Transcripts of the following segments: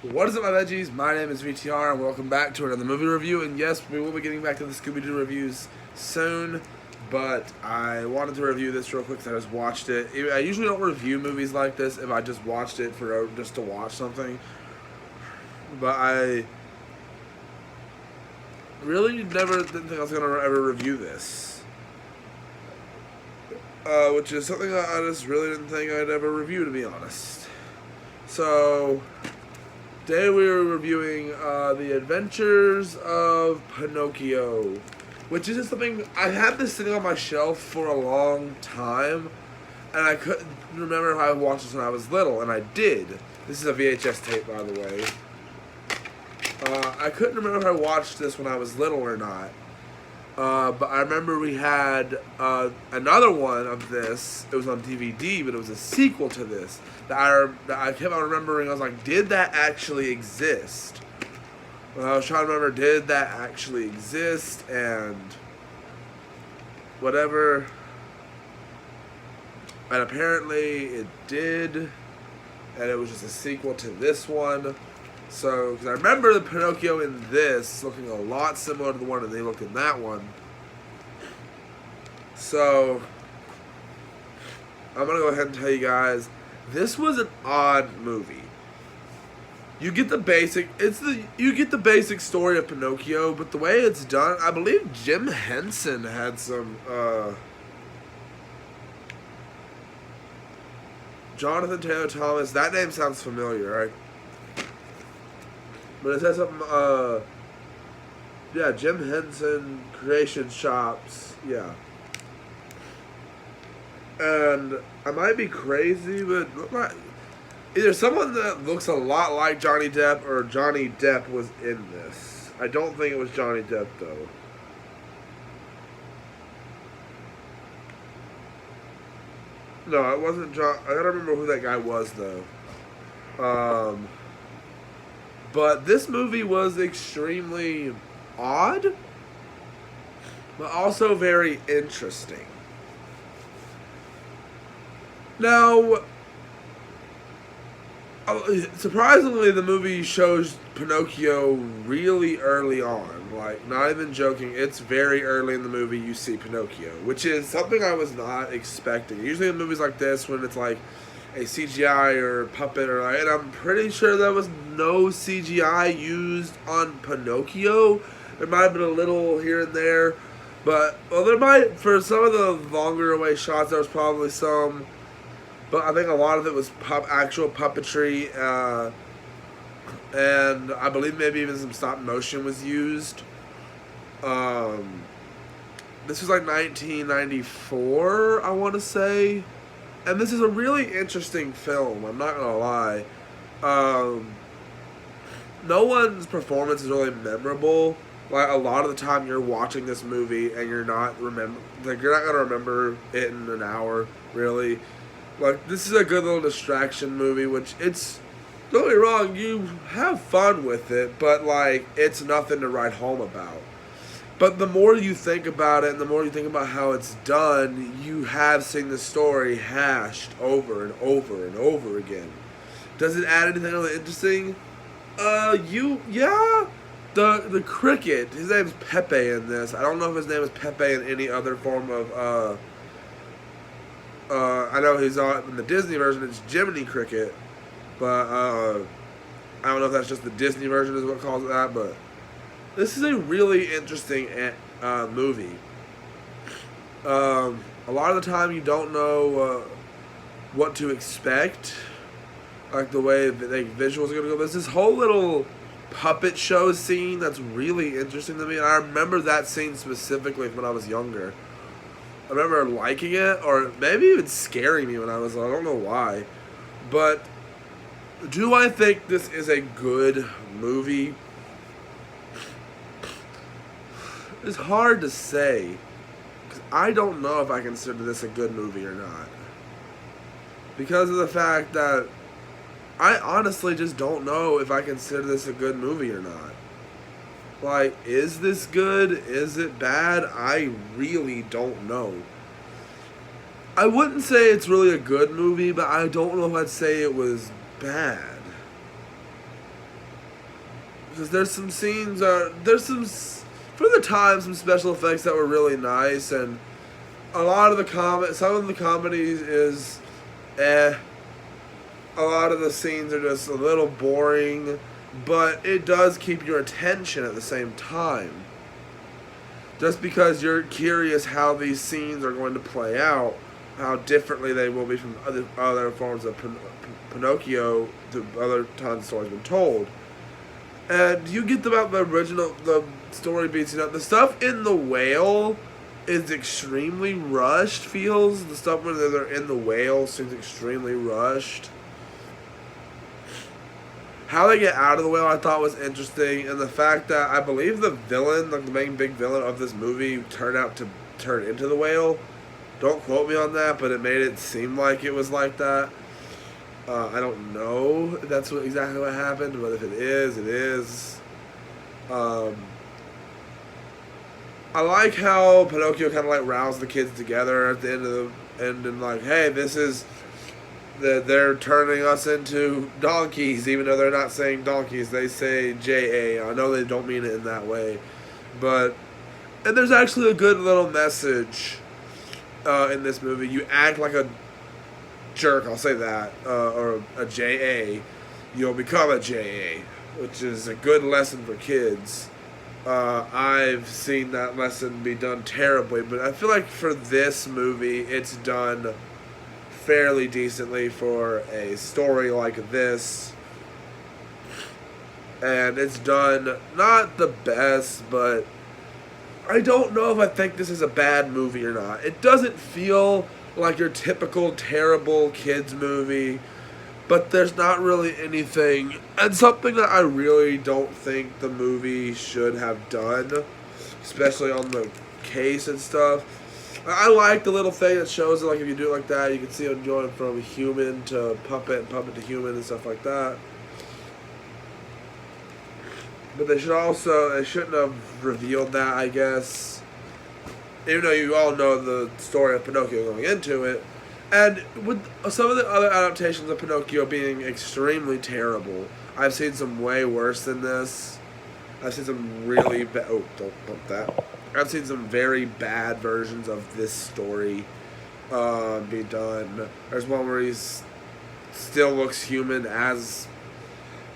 What is up, my veggies? My name is VTR, and welcome back to another movie review. And yes, we will be getting back to the Scooby-Doo reviews soon, but I wanted to review this real quick because I just watched it. I usually don't review movies like this if I just watched it for just to watch something, but I really never didn't think I was going to ever review this, which is something I just really didn't think I'd ever review, to be honest. So today we are reviewing The Adventures of Pinocchio, which is just something, I had this sitting on my shelf for a long time, and I couldn't remember if I watched this when I was little, and I did. This is a VHS tape, by the way. I couldn't remember if I watched this when I was little or not, but I remember we had another one of this. It was on DVD, but it was a sequel to this that I kept on remembering. I was like, did that actually exist? I was trying to remember, did that actually exist? And whatever. And apparently it did. And it was just a sequel to this one. So, because I remember the Pinocchio in this looking a lot similar to the one that they looked in that one. So, I'm going to go ahead and tell you guys, this was an odd movie. You get the basic, you get the basic story of Pinocchio, but the way it's done, I believe Jim Henson had some, Jonathan Taylor Thomas, that name sounds familiar, right? But it says something, yeah, Jim Henson Creation Shops, yeah. And I might be crazy, but either someone that looks a lot like Johnny Depp or Johnny Depp was in this. I don't think it was Johnny Depp, though. No, it wasn't John. I gotta remember who that guy was, though. But this movie was extremely odd, but also very interesting. Now, surprisingly, the movie shows Pinocchio really early on. Like, not even joking, it's very early in the movie you see Pinocchio, which is something I was not expecting. Usually in movies like this, when it's like a CGI or puppet, and I'm pretty sure there was no CGI used on Pinocchio. There might have been a little here and there, but, well, there might, for some of the longer away shots, there was probably some. But I think a lot of it was actual puppetry, and I believe maybe even some stop motion was used. This was like 1994, I want to say. And this is a really interesting film, I'm not going to lie. No one's performance is really memorable. Like, a lot of the time you're watching this movie and you're not you're not going to remember it in an hour, really. Like, this is a good little distraction movie, which it's, don't get me wrong, you have fun with it, but, like, it's nothing to write home about. But the more you think about it, and the more you think about how it's done, you have seen the story hashed over and over and over again. Does it add anything really interesting? Yeah. The cricket, his name's Pepe in this. I don't know if his name is Pepe in any other form of, I know he's on in the Disney version. It's Jiminy Cricket, but I don't know if that's just the Disney version is what calls it that. But this is a really interesting movie. A lot of the time, you don't know what to expect, like the way the visuals are gonna go. There's this whole little puppet show scene that's really interesting to me, and I remember that scene specifically when I was younger. I remember liking it, or maybe even scaring me when I was little. I don't know why. But do I think this is a good movie? It's hard to say, because I don't know if I consider this a good movie or not. Because of the fact that I honestly just don't know if I consider this a good movie or not. Like, is this good? Is it bad? I really don't know. I wouldn't say it's really a good movie, but I don't know if I'd say it was bad. because there's some scenes, for the time, some special effects that were really nice, and a lot of some of the comedies is, a lot of the scenes are just a little boring, but it does keep your attention at the same time. Just because you're curious how these scenes are going to play out, how differently they will be from other forms of Pinocchio to other times the story's been told. And you get about the story beats, the stuff in The Whale is extremely rushed, feels. The stuff when they're in the whale seems extremely rushed. How they get out of the whale I thought was interesting, and the fact that I believe the villain, like the main big villain of this movie, turned out to turn into the whale. Don't quote me on that, but it made it seem like it was like that. I don't know if that's exactly what happened, but if it is, it is. I like how Pinocchio kind of like roused the kids together at the end and like, hey, this is they're turning us into donkeys, even though they're not saying donkeys, they say J-A. I know they don't mean it in that way, and there's actually a good little message in this movie. You act like a jerk, I'll say that, or a J-A, you'll become a J-A, which is a good lesson for kids. I've seen that lesson be done terribly, but I feel like for this movie, it's done fairly decently for a story like this. And it's done not the best, but I don't know if I think this is a bad movie or not. It doesn't feel like your typical terrible kids movie, but there's not really anything, and something that I really don't think the movie should have done, especially on the case and stuff. I like the little thing that shows it, like if you do it like that, you can see it going from human to puppet and puppet to human and stuff like that. But they shouldn't have revealed that, I guess. Even though you all know the story of Pinocchio going into it. And with some of the other adaptations of Pinocchio being extremely terrible, I've seen some way worse than this. I've seen some really bad... Oh, don't bump that. I've seen some very bad versions of this story be done. There's one where he still looks human as...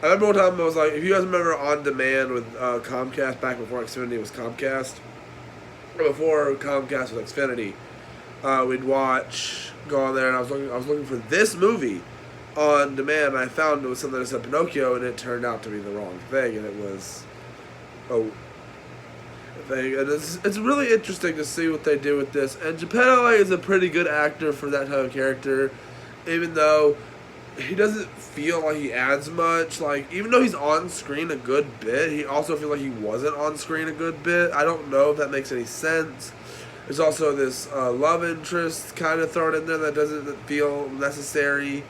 I remember one time I was like, if you guys remember On Demand with Comcast, back before Xfinity was Comcast, or before Comcast was Xfinity, we'd go on there, and I was looking for this movie on demand, and I found it was something that said Pinocchio, and it turned out to be the wrong thing, and it was a thing. And it's really interesting to see what they do with this. And Geppetto is a pretty good actor for that type of character, even though he doesn't feel like he adds much. Like, even though he's on screen a good bit, he also feels like he wasn't on screen a good bit. I don't know if that makes any sense. There's also this love interest kind of thrown in there that doesn't feel necessary.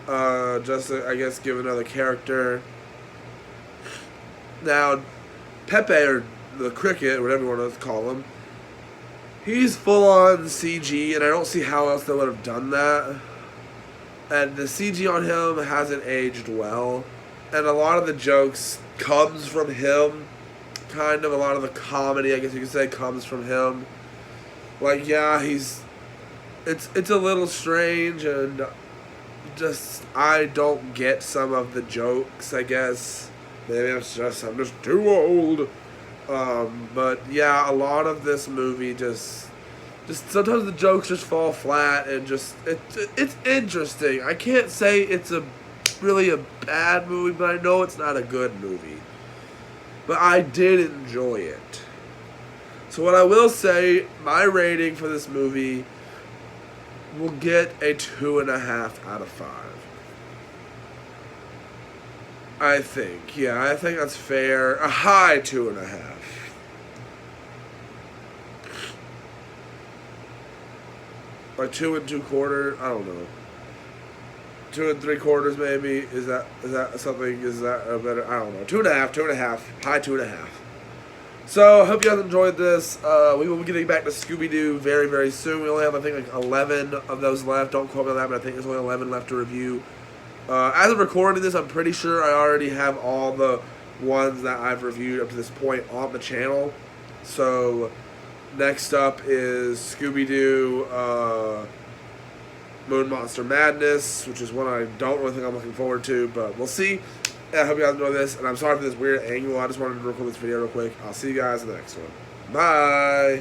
Just to, I guess, give another character. Now, Pepe, or the cricket, whatever you want to call him, he's full-on CG, and I don't see how else they would have done that. And the CG on him hasn't aged well. And a lot of the jokes comes from him. Kind of a lot of the comedy, I guess you could say, comes from him. Like, yeah, it's a little strange, and just, I don't get some of the jokes, I guess. Maybe I'm just too old. But yeah, a lot of this movie just sometimes the jokes just fall flat, and it's interesting. I can't say it's really a bad movie, but I know it's not a good movie. But I did enjoy it. So what I will say, my rating for this movie will get a 2.5 out of 5. I think. Yeah, I think that's fair. A high 2.5. Like 2 2/4, I don't know. 2 3/4 maybe. Is that something? Is that a better? I don't know. 2.5, high 2.5. So I hope you guys enjoyed this. We will be getting back to Scooby-Doo very, very soon. We only have, I think, like 11 of those left. Don't quote me on that, but I think there's only 11 left to review. As of recording this, I'm pretty sure I already have all the ones that I've reviewed up to this point on the channel. So next up is Scooby-Doo Moon Monster Madness, which is one I don't really think I'm looking forward to, but we'll see. I hope you guys enjoy this, and I'm sorry for this weird angle. I just wanted to record this video real quick. I'll see you guys in the next one. Bye!